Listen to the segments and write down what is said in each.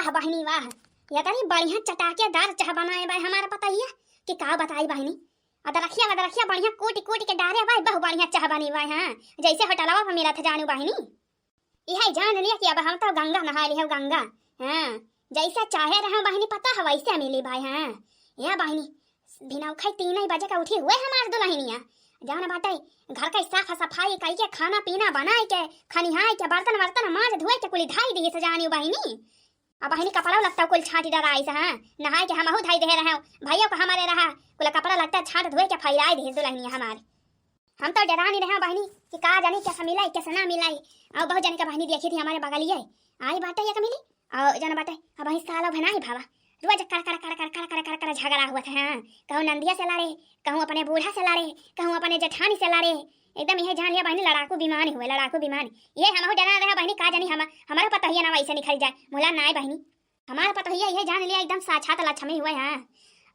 वाह बहनी वाह, ये तरी बढ़िया चटाकेदार चाह बनाए भाई हमारा पता ही है कि का बताई बहनी। अदरखिया बढ़िया कोटी कोटी के डारे भाई, बहु बढ़िया चाह बनी भाई। हाँ जैसे होटलवा पर मिला था जानू बहनी, यह जान लिया कि अब हम तो गंगा नहा ली है गंगा। हाँ जैसे चाहे रहे बहनी पता है वैसे मिली भाई। हाँ यह बहनी बिना उखाई 3 बजे का उठी हुए हमारे दुल्हनिया जान बाटे घर का साफ सफाई करके खाना पीना बनाए के खनिहाय के बर्तन वर्तन माज धोए के कुली धाई दी से जानी बहनी। अब बहनी कपड़ा लगता कुल छाटी डराई से। हाँ नहाए के हमहू धाई दे रहे भैया को हमारे रहा कुल कपड़ा लगता छाट धोए के फैलाए दे दुल्हनिया हमारे। हम तो डरा नहीं रहे बहनी कि का जानी कैसा मिलाई कैसा ना मिलाई। और बहुत जाने का बहनी देखी थी हमारे बगलिए आई बाटे ये मिली और जाना बाटे अब वही साला बनाई भावा रोज कर कर कर कर कर कर कर कर झगड़ा हुआ था। हाँ कहूँ नंदिया से लड़े, कहूँ अपने बूढ़ा से लड़े, कहूँ अपने जेठानी से लड़े, एकदम यह जान लिया बहनी लड़ाकू बीमारी हुए लड़ाकू बीमारी। ये हम डरा रहे बहनी का जानी हमारा पता ही ना वैसे निकल जाए मुला ना बहनी हमारा पता ही ये जान लिया एकदम साक्षात लक्ष्मी हुए। हाँ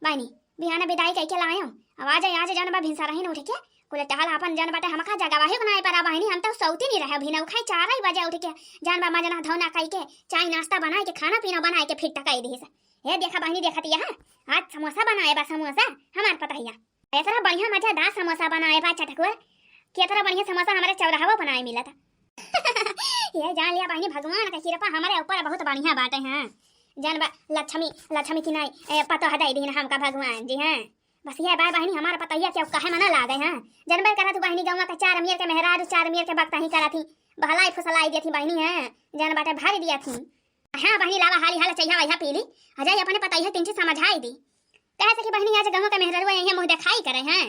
बहनी बिहाना विदाई कह के लाए आवाज आज जान बा भिनसा रही न उठ के कुल टहल अपन जान बाटे हमका जगह ही बनाए पर बहनी हम तो सौती नहीं रहे भिना खाई 4 बजे उठ के जान बा मजना धौना कह के चाय नाश्ता बनाए के खाना पीना बनाए के फिर टकाई दी ये देखा बहनी देखती है आज समोसा बनाए बा समोसा हमारे पता ही ऐसा बढ़िया मजेदार समोसा बनाए बा चटकुआ कि तरह बढ़िया समोसा हमारे चौराहा बनाए मिला था। ये जान लिया बहनी भगवान का कृपा हमारे ऊपर बहुत बढ़िया बात है। हाँ जान बा लक्ष्मी की नहीं पतो हटाई दी हमका भगवान जी। हाँ बस ये बाय बहनी हमारा पता ही क्या कहे मना ला गए। हाँ जनबे करा तू बहनी गौवा का 4 अमीर के मेहरारू 4 अमीर के बक्ता ही करा थी बहलाई फुसलाई दी थी बहनी। है जान बाटे भारी दिया थी। हाँ बहनी लावा हाली हाल चाहिए वही पीली अजय अपने पता ही 3 समझाई दी कहे से कि बहनी आज गाँव का मेहरारू यही मुँह दिखाई करे। हैं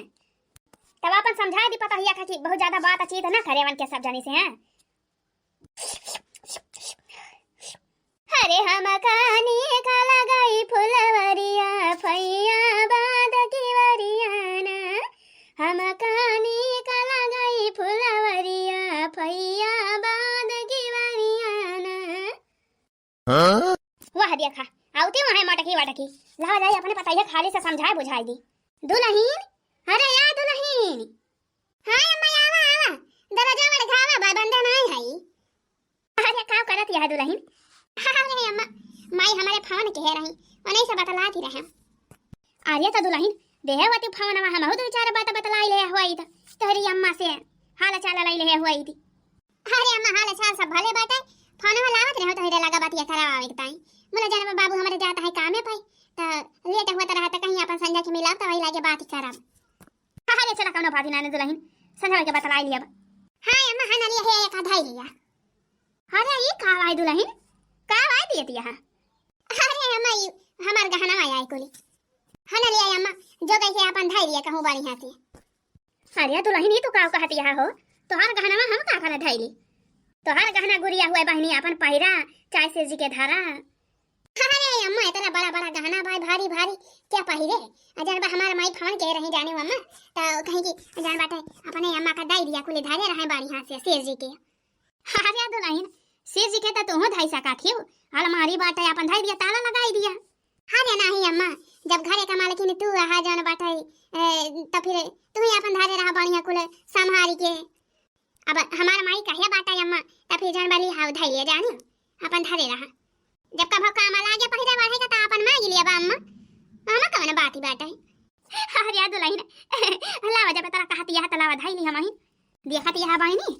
तब अपन समझा दी पता ही कि बहुत ज्यादा बात अच्छी ना करे वन के सब जानी से। हैं अरे हम कानी का लगाई फुलवरिया फैया बाद की वरियाना हम कानी का लगाई फुलवरिया फैया बाद की वरियाना। वाह देखा आउती वहां मटकी वटकी ला जाई अपने पता ही खाली से समझाए बुझाई दी दुल्हन। अरे या दुल्हन हाय अम्मा आवा आवा दरवाजा में घावा बा बंदा नहीं है। अरे का करत है दुल्हन। अरे अम्मा माई हमारे फोन कह रही उन्हीं से बतलाती रहे। अरे तो दुल्हन देहवती फोन में हम दो 4 बात बतलाई ले हुई था तोहरी अम्मा से हाल चाल लाई ले हुई थी। अरे अम्मा हाल चाल सब भले बाटे फोन में लावत रहो तो लगा बात ये करावे के ताई मोला जाने बाबू हमारे जाता है काम पे तो लेट हुआ रहा कहीं अपन संजय के मिला तो वही लागे बात कराव। अरे चला कौन भाभी नाने दुल्हन संजय के बतलाई लिया। हां अम्मा हना लिया है एक आधा लिया। अरे ये का भाई दुल्हन का भाई दिए दिया। अरे अम्मा हमार गहना आया है कोली हना लिया अम्मा जो कैसे अपन धाई लिया कहूं बारी हाथी। अरे दुल्हन ये तो का कहती है हो तोहार गहना में हम का खाना धाई ली तोहार गहना गुड़िया हुआ बहनी अपन पहिरा चाय से जी के धारा। अरे अम्मा इतना बड़ा बड़ा गहना भाई भारी भारी क्या पहिरे अजन बा हमार माई फोन के रही जाने अम्मा तो कहीं की जान बाटे अपने अम्मा का दाई दिया कुले धारे रहे बारी हाथ से शेर जी के। अरे दुल्हन शेर जी के तो तू धाई सका थी अलमारी बाटे अपन धाई दिया ताला लगाई दिया। अरे नहीं अम्मा जब घरे का मालकिन तू रहा जान बाटे तो फिर तू ही अपन धारे रहा बढ़िया कुले संभारी के अब हमार माई कहे बाटा अम्मा तो फिर जान वाली हाउ धाई लिया जानी अपन धारे रहा जब कभो काम लागे पहिरे बढ़ेगा तो अपन मांग लिया बा अम्मा अम्मा कौन बात ही बाटा है। अरे दुल्हन अल्लाह जब तेरा कहती है तलावा धाई ली हमही देखती है बहनी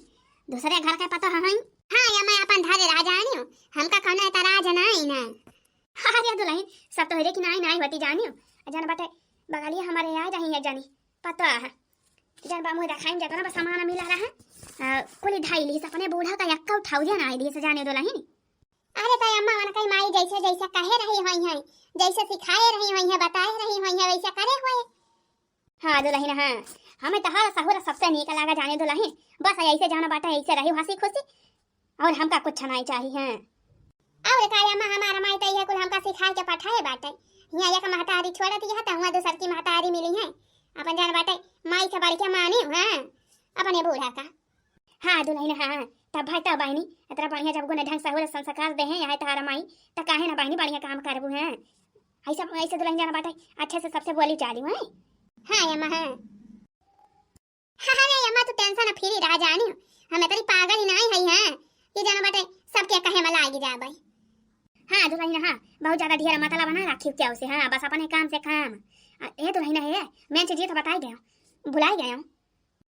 दूसरे घर के पता है। हां या मैं अपन धारे रह जानी हमका कौन एतराज नहीं ना। अरे दुल्हन सब तो हेरे की नहीं होती जानी जान बाटे बगलिया हमारे आ रही है जानी पता है जान बा मुझे दिखाई जगह ना सामान मिला रहा कुली धाई ली अपने बूढ़ा का यक्का उठाऊ ना आई दी से जाने दुल्हन। अरे ताई अम्मा वन कई माई जैसे जैसे कहे रही हुई है जैसे सिखाए रही हुई है बताए रही हुई है वैसे करे हुए। हां दुल्हन हां हमें तो हर सहुरा सबसे नीक लगा जाने दुल्हन बस ऐसे जाना बाटा ऐसे रही हंसी खुशी और हमका कुछ नहीं चाहिए। हैं और काय अम्मा हमारा माई तो ये कुल हमका सिखाए के पठाए बाटे यहां एक महतारी छोड़ दी है तो हुआ दूसर की महतारी मिली है अपन जान बाटे माई से बढ़ के मानी हां अपने बूढ़ा का। हां दुल्हन हां तब भाई तब बहनी इतना बढ़िया जब गुने ढंग से हो संस्कार दे हैं यहाँ तारा माई तो काहे ना बहनी बढ़िया काम करबू हैं ऐसा ऐसे दुल्हन जाना बाटे अच्छे से सबसे बोली चाली है। हां अम्मा हां अरे अम्मा तू टेंशन फ्री रह जानी हमें तेरी पागल ही नहीं है ये जाना बाटे सबके कहे में लागी जा भाई। हां दुल्हन हाँ बहुत ज्यादा ढेर मतलब बना रखी क्या उसे। हाँ बस अपने काम से काम। ये दुल्हन है मैं चीज तो बताई गया भुलाई गया हूँ।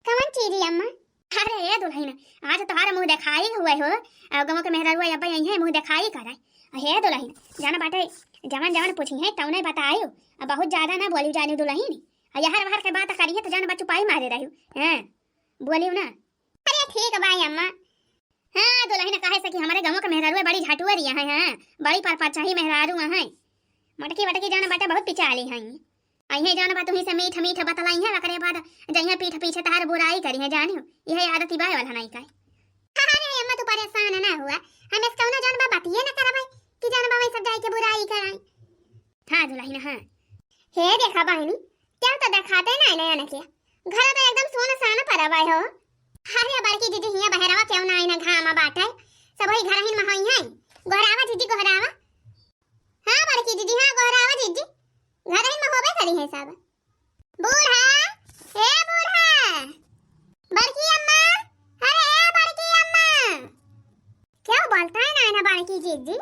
कौन चीज अम्मा? अरे ये दुल्हन आज तुम्हारा मुंह दिखाई हुए हो गाँव के मेहरा हुआ अब्बा यही मुंह दिखाई करे। हे दुल्हन जाना बाटे जवान जवान पूछी है तौने बतायो बहुत ज्यादा ना बोली जानी दुल्हन यहर वहर के बात करी है तो जान बच्चू पाई मारे रही हैं बोलियो ना। अरे ठीक भाई अम्मा। हाँ दुल्हन कहे से कि हमारे गाँव के मेहरारू बड़ी झाटुअरिया है। हाँ बड़ी परपचाही मेहरारू है मटकी वटकी जाना बाटे बहुत पिचाली है। अहे जाना बात तुही से मीठ मीठ बतलाई है करे बाद जइया पीठ पीछे तार बुराई करी है जानियो यह आदत बाय वाला नहीं का। अरे अम्मा तू परेशान ना हुआ हम इस कौनो जान बा बातिए ना करा भाई कि जान बा सब जाई के बुराई कराई। हां दुल्हन हां हे देखा बहनी क्या तो दिखाते ना नया ना किया घर तो एकदम सोना साना पड़ा भाई हो। अरे बड़की दीदी हिया बहरावा क्यों ना आईना घामा बाटे सब वही घर हिन में होई है गोहरावा दीदी गोहरावा। हां बड़की दीदी हां गोहरावा दीदी घर हिन में होबे करी है सब। बूढ़ा ए बूढ़ा बड़की अम्मा अरे ए बड़की अम्मा क्या बोलता है ना बड़की दीदी।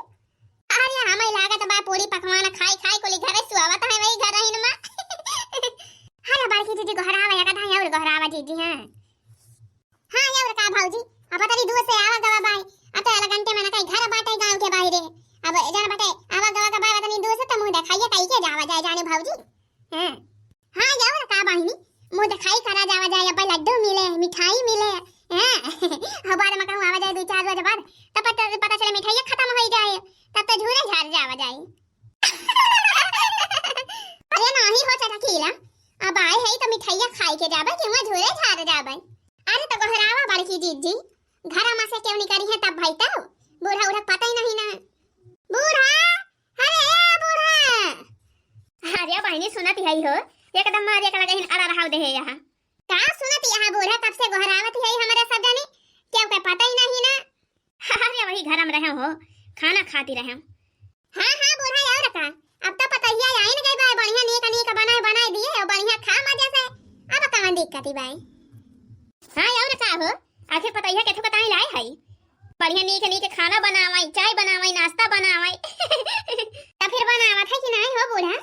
अरे हमें लागत बा पूरी पकवान खाई खाई कोली घरे सुआवत है वही घर हिन में। अरे बड़की दीदी गोहरावा या कथा और गोहरावा दीदी हां हां ये और का भौजी अब तरी दूर से आवा गवा भाई अत अलग घंटे में ना कहीं घर बाटे गांव के बाहर अब जान बाटे आवा गवा का बात तनी दूर से तो मुंह दिखाइए कहीं के जावा जाए जाने भौजी। हां हां ये और का बहिनी मुंह दिखाई करा जावा जाए अब लड्डू मिले मिठाई मिले हैं हमारे में कहूं आवा जाए 2-4 बजे बाद तब पता चले मिठाई खत्म हो जाए तब तो झूले झाड़ जावा जाए। अरे नहीं हो चला खीला अब आए है तो मिठाई खाई के जाबे कि वहां झूले झाड़ जाबे। अरे तो गोहरावा बड़की दीदी घर में से क्यों नहीं करी है तब भाई तो बूढ़ा उड़ा पता ही नहीं ना। बूढ़ा अरे ए बूढ़ा अरे बहनी सुनती है हो एकदम मारे का लगे अड़ा रहा दे यहां का सुनती यहां बूढ़ा कब से गोहरावत है हमारे सब जाने क्यों के पता ही नहीं ना। अरे वही घर में रहे हो खाना खाती रहे। हां हां बूढ़ा और का अब तो पता ही आई ना गई भाई बढ़िया नीक बनाए दिए और बढ़िया खा मजे से अब कहां दिक्कत है भाई। हां और का हो आखिर पता ही केथु बताई लाए है बढ़िया नीक खाना बनावाई चाय बनावाई नाश्ता बनावाई तो फिर बनावा था कि नहीं हो बूढ़ा।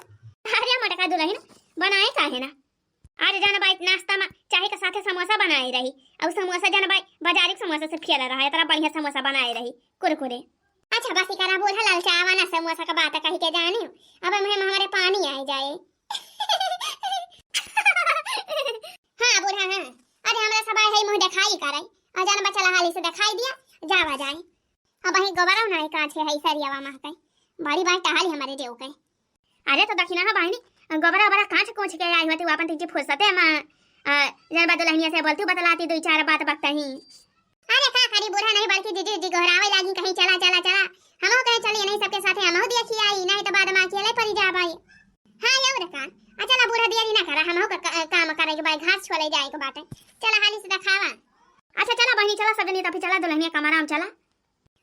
अरे मटका दुल्हन बनाए काहे ना आज जाना बाई नाश्ता में चाय के साथे समोसा बनाई रही और समोसा जाना बाई बाजारी समोसा से खेला रहा है तरह बढ़िया समोसा बनाई रही कुरकुरे। अच्छा बस करा बूढ़ा लाल चावा ना समोसा का बात कही के जाने अब हमारे पानी आ जाए। हां बूढ़ा हां अरे हमरा सब है मुंह दिखाई कराई और जान बच्चा हाली से दिखाई दिया जावा जाए अब वही गोबरा ना कांच है सरियावा महके बड़ी बात टहाली हमारे देव के। अरे तो दखिना हा बहनी गोबरा बड़ा कांच कोच के आई होती अपन तीजे फुर्सते में जन बा दुल्हनिया से बोलती बतलाती 2-4 बात बकतही। अरे का करी बूढ़ा नहीं बल्कि दीदी गोहरावे लागी कहीं चला हमो कहीं चली नहीं सबके साथे हमो देखी आई नहीं तो बाद में अकेले पड़ी जा भाई। हां ये रखा चला बूढ़ा देरी ना करा हमो का काम करे के भाई घास छोले जाए के बाटे चला हाली से दिखावा। अच्छा चला बहनी चला सबनी तो फिर चला दुल्हनिया कमरा में चला।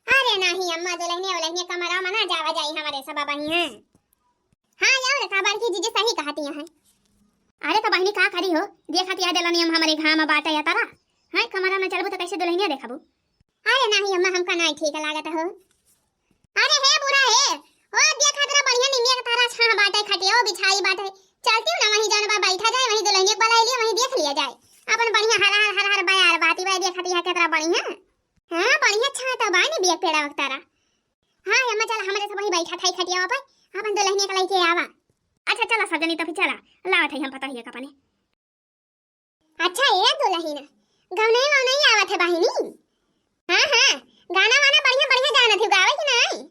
अरे नहीं अम्मा दुल्हनिया कमरा में ना जावा जाई हमारे सब बहनी है। हां यार का बड़की दीदी सही कहती है। अरे तो बहनी का करी हो देखत या देलनी हम हमारे घाम बाटे या तारा हां कमरा में चलबो तो कैसे दुल्हनिया देखबो। अरे नहीं अम्मा हमका नहीं ठीक लागत हो। अरे हे बुढ़ा हे ओ देखा तेरा बढ़िया निमिया का तारा छा बाटे खटियो बिछाई बाटे चलती हूं ना वहीं जान बा बैठा जाए वहीं दुल्हनिया को बुला लिया वहीं देख लिया जाए अपन बढ़िया हर बार बाती बाई देखती है केतरा बढ़िया। हां बढ़िया छा तो बानी बिया पेड़ा वक्तारा। हां अम्मा चल हमरे सब वहीं बैठा थाई खटिया पे अपन दुल्हनिया के लेके आवा। अच्छा चला सजनी तो फिर चला लावत है हम पता ही कपने। अच्छा ये दुल्हन गवने नहीं आवत है बहिनी। हां हां गाना वाना बढ़िया जानत है गावे कि नहीं।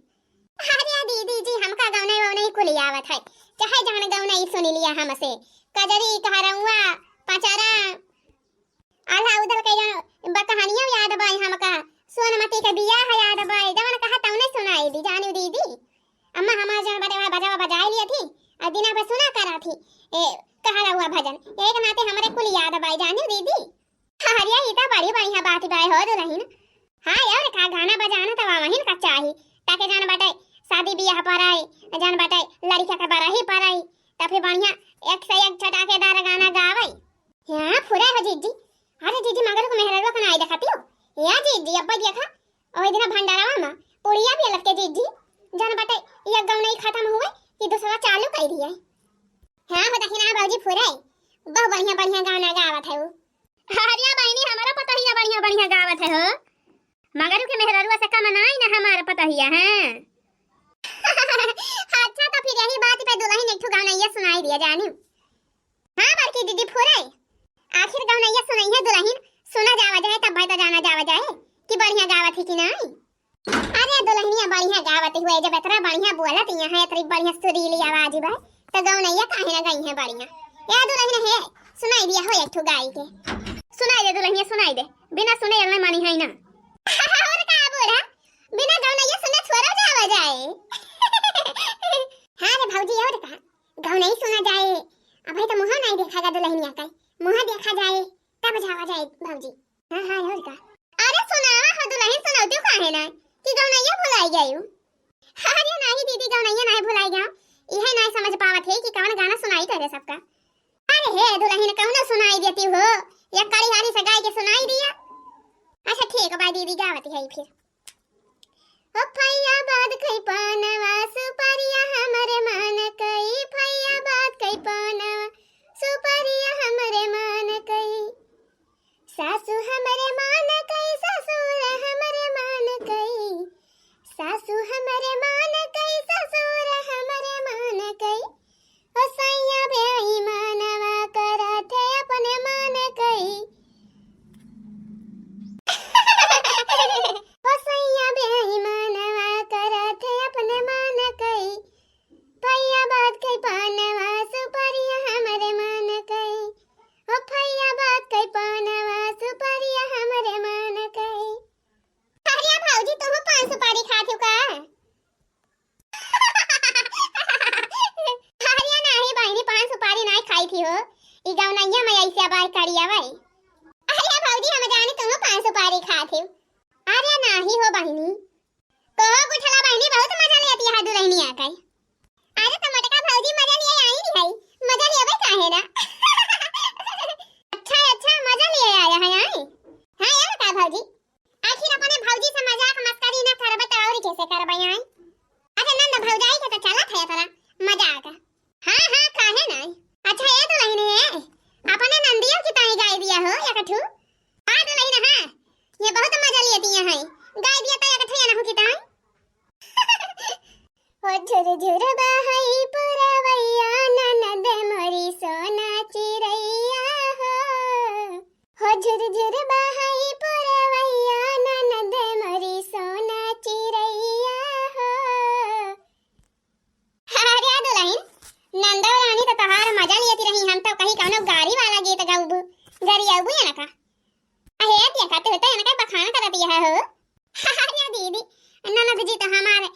अरे दीदी जी हमका गवने कुल आवत है चाहे जान गवने सुन लिया हमसे कजरी कहरौआ पचारा आला उधर के कहानियां याद बाई हमका सोनमती के बियाह है याद बाई जवन कहा तौने सुनाई दी जानी दीदी अम्मा हमार जान बड़े बजावा बजाई लिया थी और दिना पे सुना करा थी कहरा हुआ भजन एक नाते हमारे कुल याद बाई जानी दीदी। हरिया इता बड़ी बढ़िया बात बाई हो रही ना। हां यार का गाना बजाना तो वहीं का चाहिए ताकि जान बाटे शादी बियाह पर आई जान बाटे लड़का के बराही पर आई तो फिर बढ़िया एक से एक छटाकेदार गाना गावई। हां फुरा हो जीजी। अरे जीजी मगर को मेहरवा का नहीं देखती हो या जीजी अब देखा ओई दिन भंडारावा में पुड़िया भी लगते जीजी जन बटे ये गाँव नहीं खत्म हुए कि दूसरा चालू कर दिए। हाँ हो दखिना भौजी फुरे बहुत बढ़िया बढ़िया गाना गावत है वो। हरिया बहनी हमारा पता ही बढ़िया बढ़िया गावत है हो, मगर के मेहररुआ से कम नहीं ना हमारा पता ही है। अच्छा तो फिर यही बात पे दुल्हन एक ठो गाना ये सुनाई दिया जानी। हाँ बड़की दीदी फुरे आखिर गाना ये सुनाई है दुल्हन, सुना जावा जाए तब भाई तो जाना जावा जाए कि बढ़िया गावत है कि नहीं। अरे दुल्हनिया बढ़िया गावत हुए जब इतना बढ़िया बोलत है इतनी बढ़िया सुरीली आवाज बा तो गाना ये काहे ना गई है बढ़िया। या दुल्हन है सुनाई दिया हो एक ठो गाई के, सुनाई दे दुल्हनिया सुनाई दे, बिना सुने नहीं मानी है ना। और का बोला बिना गाना ये सुने छोरा जावा जाए। हाँ रे भौजी और का गाँव नहीं सुना जाए, अब भाई तो मुँह नहीं देखागा दुल्हनिया का, मुँह देखा जाए तब जावा जाए भौजी। हाँ हाँ और का अरे सुनावा हो दुल्हन सुनाओ काहे ना कि गाना ये भुलाई गई। अरे नहीं दीदी गाना ये नहीं भुलाई गया, यह नहीं समझ पावत है कि कौन गाना सुनाई करे सबका। अरे हे दुल्हन कौन सुनाई देती हो या कड़ी हारी से गाय के सुनाई दिया। अच्छा ठीक है दीदी गावती है फिर। ओ फैया बात कई पानवा सुपरिया हमरे मन कई, फैया बात कई पानवा सुपरिया हमरे मन कई, सासू हमरे मान कई ससुर हमरे मान कई, सासू हमरे मान कई ससुर हमरे मान कई, ओ सैया बेईमानवा करथे अपने मान कई। ओ सैया बेईमानवा करथे अपने मान कई, फैया बात कई पानवा सुपरिया हमरे मान कई, ओ फैया बात कई पानवा सुपरिया हमरे मान कई। अरे भौजी तुम पान सुपारी खात हो का। अरे नहीं बहनी पान सुपारी नहीं खाई थी हो, ई गाँव नैया मैं ऐसे आवाज करी आवे। अरे भौजी हम जाने तुम पान सुपारी खात हो। अरे नहीं हो बहनी कहो गुठला बहनी बहुत मजा लेती है दुल्हनी आकर। अरे तो मटका भौजी मजा लिए आई नहीं है, मजा लेवे काहे ना। अच्छा मजा लिए आया है आई। हां यार का भौजी आखिर अपने भौजी से मजाक मस्करी ना करबे तो और कैसे करबे आई। अच्छा नंद भौजाई के तो चलत है तोरा मजाक। हां काहे नहीं। अच्छा ये तो नहीं है अपने नंदियों की ताई गाय दिया हो या कठू। हां तो नहीं ना हां ये बहुत मजा लेती है गाय दिया तो या कठू या ना हो की ताई। ओ झुर झुर बहाई पुरवैया ननद मोरी सोना चिरैया हो झुर झुर बहाई पुरवैया ननद मोरी सोना चिरैया हो। अरे दुल्हन नंदा रानी तो तहार मजा लेती रही, हम तो कहीं कौनो गाड़ी वाला गीत गाऊबू गरियाबू या ना का अहे दिया खाते होता है ना का बखान करती है हो। अरे दीदी ननद जी तो हमारे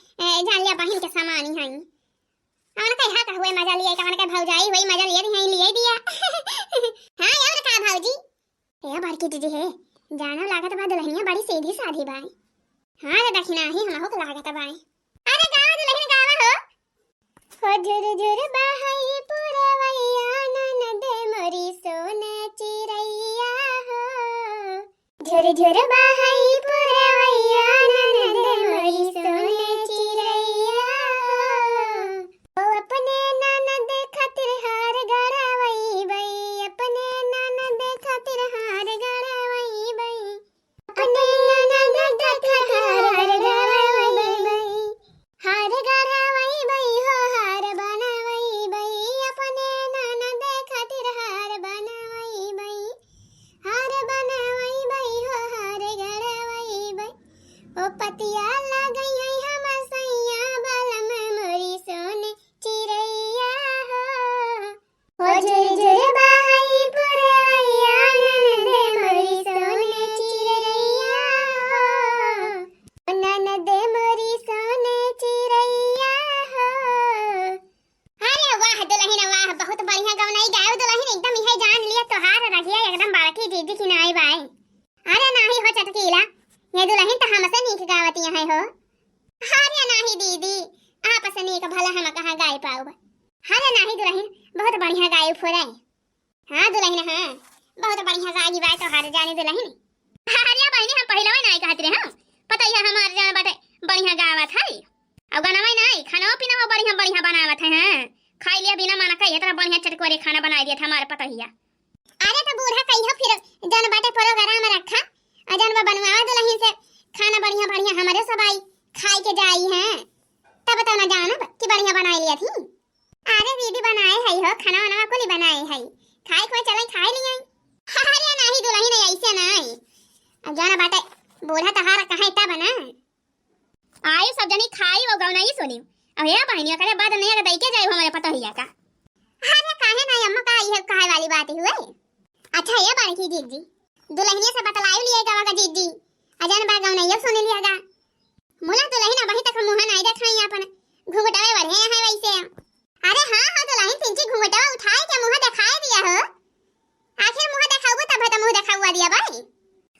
जालिया बहन के समान ही हैं, हमने कहा का हुए मजा लिए कौन का भौजाई हुई मजा लिए नहीं लिए दिया। हां यार का भौजी ये बड़की दीदी है जाना लागत बा दुल्हनिया बड़ी सीधी साधी बाई। हां रे दखिना ही हम हो लागत बाई। अरे गावा दुल्हन गावा हो झुर झुर बहाई पुरवैया ननद मोरी सोना चिरैया हो झुर झुर बहाई पुरवैया ननद मोरी सोना चिरैया हो। ओ अपने ननद खातिर हार गड़ावई बई, अपने ननद खातिर हार गड़ावई बई, अपने ननद खातिर हार गड़ावई बई, हार गड़ावई बई हो हार बनावई बई, अपने ननद खातिर हार बनावई बई, हार बनावई बई हो हार गड़ावई बई। ओ पतिया लगई है हम सैया बलम मोरी सोने चिरैया हो झुर झुर बहाई पुरवैया ननद मोरी सोने चिरैया हो ननद मोरी सोने चिरैया हो। अरे वाह दुल्हन वाह बहुत बढ़िया गाना गाओ दुल्हन एकदम यही जान लिया तोहार रखिया एकदम बाकी दीदी की नाई बाई। अरे नहीं हो चटकीला ये दुल्हन तो हमसे नीक गावती है हो। अरे नहीं दीदी आपस नीक भला हम कहां गाय पाऊ। अरे नहीं दुल्हन बहुत बढ़िया गाय फुरे। हां दुल्हन हां बहुत बढ़िया गाई बाय तो हार जानी दुल्हन। अरे बहनी हम पहले नहीं कहत रहे हम पता ही हमार जान बाटे बढ़िया गावत है और गाना बनावत है हां खाई लिया बिना माना कही इतना बढ़िया चटकोरे खाना बना दिया था हमारे पतहिया। अरे तो बूढ़ा कहियो फिर जन बाटे प्रोग्राम रखा अजन बा बनवा दुल्हन से खाना बढ़िया बढ़िया हमारे सब आई खाई के जाई हैं तब तो ना जाना कि बढ़िया बनाई लिया थी। अरे दीदी बनाए है हो खाना वाना को बनाए है खाई कोई चले खाई लिया। अरे नहीं दुल्हन ऐसे नहीं अब जाना बाटे बूढ़ा तहार कहां इतना बना आए सब जनी खाई वो गाँव नहीं सुनी अब ये बहनिया करे बाद नहीं अगर दई के जाई हमारे पतहिया का। अरे काहे नहीं अम्मा का ये काहे वाली बात हुए। अच्छा ये बात की जीजी दुल्हनिया से बतलाई लिए गावा का जीजी अजन बा गाँव नहीं सुन लियागा मुला दुल्हन अभी तक मुंह नहीं दिखाई अपन घुंघटावे बढ़े है वैसे। अरे हां हां दुल्हन तिनची घुंघटावा उठाए के मुंह दिखाई दिया हो आखिर मुंह दिखाऊबो तब तो मुंह दिखावा दिया भाई।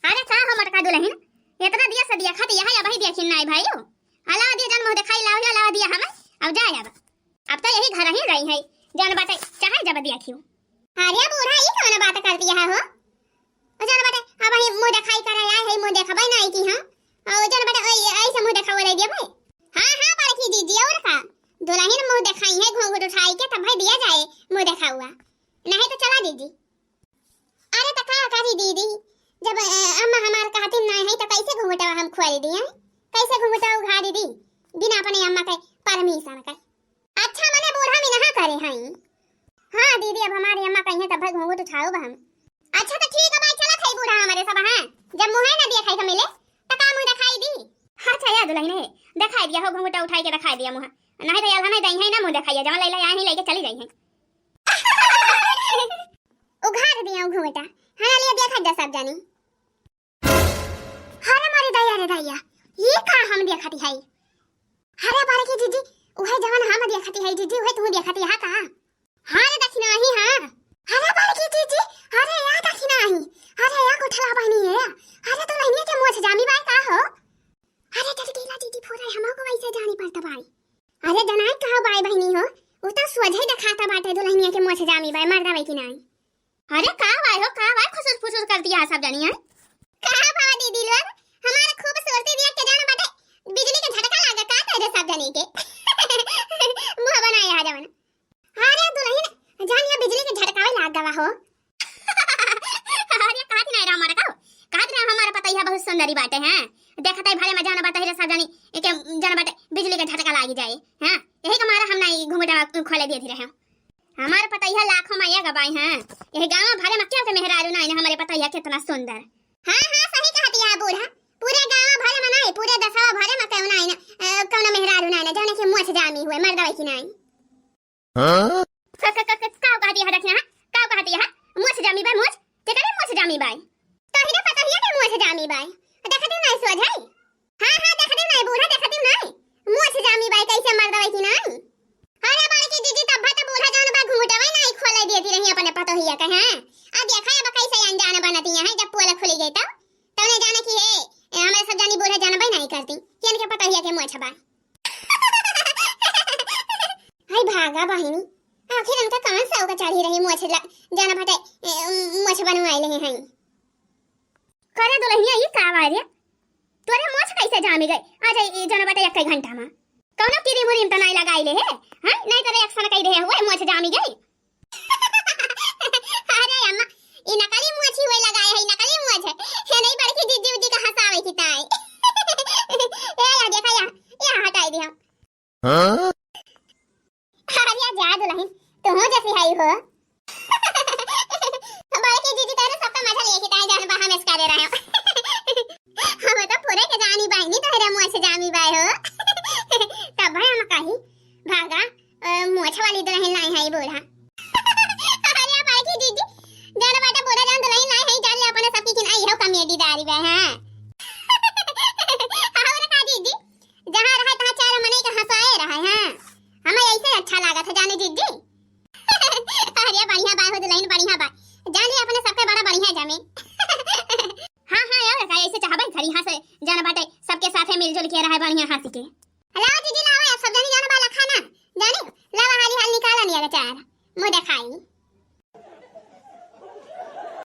अरे का हो मटका दुल्हन इतना दिया से दिया खा दिया है अभी दिया खिन नहीं भाईओ हला दिया जन मुंह दिखाई लाओ हला दिया हम अब जा अब तो यही घर ही गई है जन बात चाहे जब दिया खियो। अरे बूढ़ा ई कौन बात कर दिया हो जन बात अब ही मुंह दिखाई कर आया है मुंह देखबै नहीं की हां और जन बात ऐसे मुंह दिखावा ले दिया भाई। हां हां बड़की दीदी और का दुल्हन मुंह दिखाई है घूंघट उठाई के तब भाई दिया जाए मुंह देखा हुआ नहीं तो चला दीदी। अरे तो का करी दीदी जब अम्मा हमार कहती नहीं है तो कैसे घूंघटवा हम खुआ दिए कैसे घूंघटवा उघा दीदी बिना अपने अम्मा के परमिशन के। अच्छा मने बूढ़ा में नहा करे हैं हां दीदी अब हमारी अम्मा कहीं तब भाई घूंघट उठाओ हम। अच्छा तो ठीक है भाई चला खाई बूढ़ा हमारे सब हां जब मुंह ना दिया खाई तो मिले तो का मुंह दिखाई दी। अच्छा या दुल्हन है दिखाई दिया हो घूंघट उठाई के दिखाई दिया मुंह नहीं तो यार हमें दई है ना मुंह दिखाई जमा लैला यहां ही लेके चली गई है उघाड़ दिया घूंघटा हां लिया देखा जा सब जानी। अरे मारी दया रे दया ये का हम देखती है। अरे बारे की दीदी ओहे जवान हम देखती है दीदी ओहे तू देखती है का हां रे दक्षिणा ही हां। अरे बारे की दीदी अरे या दक्षिणा ही अरे या कोठला बहनी है अरे तो नहीं के मुंह से जामी बाई का हो। अरे टटकीला दीदी फोरे हमको वैसे जानी पड़ता भाई। अरे जनाई कहा बाई बहनी हो वो तो सोझे दिखाता बाटे दुल्हनिया के मुंह से जामी बाई मर्दा बाई की नहीं। अरे का बाई हो का बाई खुसुर फुसुर कर दिया सब जानी है का बाबा दीदी लोग हमारे खूबसूरती देख के जाना बाटे बिजली का झटका लगा का तेरे सब जानी के मुंह बनाया है जवान। अरे दुल्हन जानिया बिजली के झटका लग गवा हो। अरे कात नहीं रा हमारा कात रे हमारा पता है बहुत सुंदरी बातें हैं देखत है भाले में जाना बाटे रे सब जानी एक जाना बाटे बिजली का झटका लागी जाए हां यही का मारा हम नहीं घुंघटा खोले दिए थे हमारे पता है लाखों में ये गवाई हैं यही गांव भाले में क्या मेहरारू नहीं हमारे पता है कितना सुंदर। हां हां सही कहती है बूढ़ा पूरे गांव भाले में नहीं पूरे दसवा भाले में क्यों नहीं कौन मेहरारू नहीं जाने के मुंह से जामी हुए मर्दा की नहीं। हां का कहती है रखना का कहती है मुंह से जामी बाई मुंह ते करे मुंह से जामी बाई तही ना पता है कि मुंह से जामी बाई देखते नहीं सोझ है। हां हां देखते नहीं बूढ़ा देखते नहीं मुंह से जामी बाई कैसे मर्दा की नहीं। अरे बालकी दीदी तब तो बूढ़ा जान बा घूंघटवा नहीं खोले देती रही अपने पता ही का हां अब देखा है कैसे अनजान बनती है जब पोल खुली गई तब ने जाने की है हमारे सब जानी बूढ़ा जान बाई नहीं करती किन के पता ही के मुंह छबा। हाय भागा बहिनी आखिर उनका कहां से होगा चढ़ी रही मुंह छला जाना फटे मुंह छ बनवाई ले हैं करे दुल्हनिया ये का बारे तोरे मुंह कैसे जामी गई आ जाई जाना बटे 1 घंटा में कौनो किरी मुरीम त नहीं लगाई ले है हां नहीं करे एक्शन कई रहे हुए मुंह से जामी गई। अरे अम्मा ई नकली मुंह छी हुए लगाए है नकली मुंह है नहीं बड़की दीदी उदी का हंसावे की ताई ए या देखा या हटाई दी हम। हां अरे जा दुल्हन तो हो जैसी आई हो बड़की दीदी तेरे सबका मजा लेके ताई जान बा हम इसका दे रहे हो हम तो पूरे के जानी बाई नहीं तेरे मुंह से जामी बाई हो तब भाई हम कही भागा मोछ वाली दुल्हन लाई है बूढ़ा। अरे बाकी दीदी जान बेटा बूढ़ा जान दुल्हन लाई है जान ले अपने सबकी किन आई हो कॉमेडी दारी बे हां और का दीदी जहां रहा तहां चार मने का हंसाए रहा है हमें ऐसे अच्छा लगा था जाने दीदी। अरे बढ़िया बात हो दुल्हन बढ़िया बात जान ले अपने सबके बड़ा बढ़िया जमे। हां हां यार का ऐसे चाहबे खरी हां से जान बेटा सबके साथे मिलजुल के रहा बढ़िया हंस के। हेलो दीदी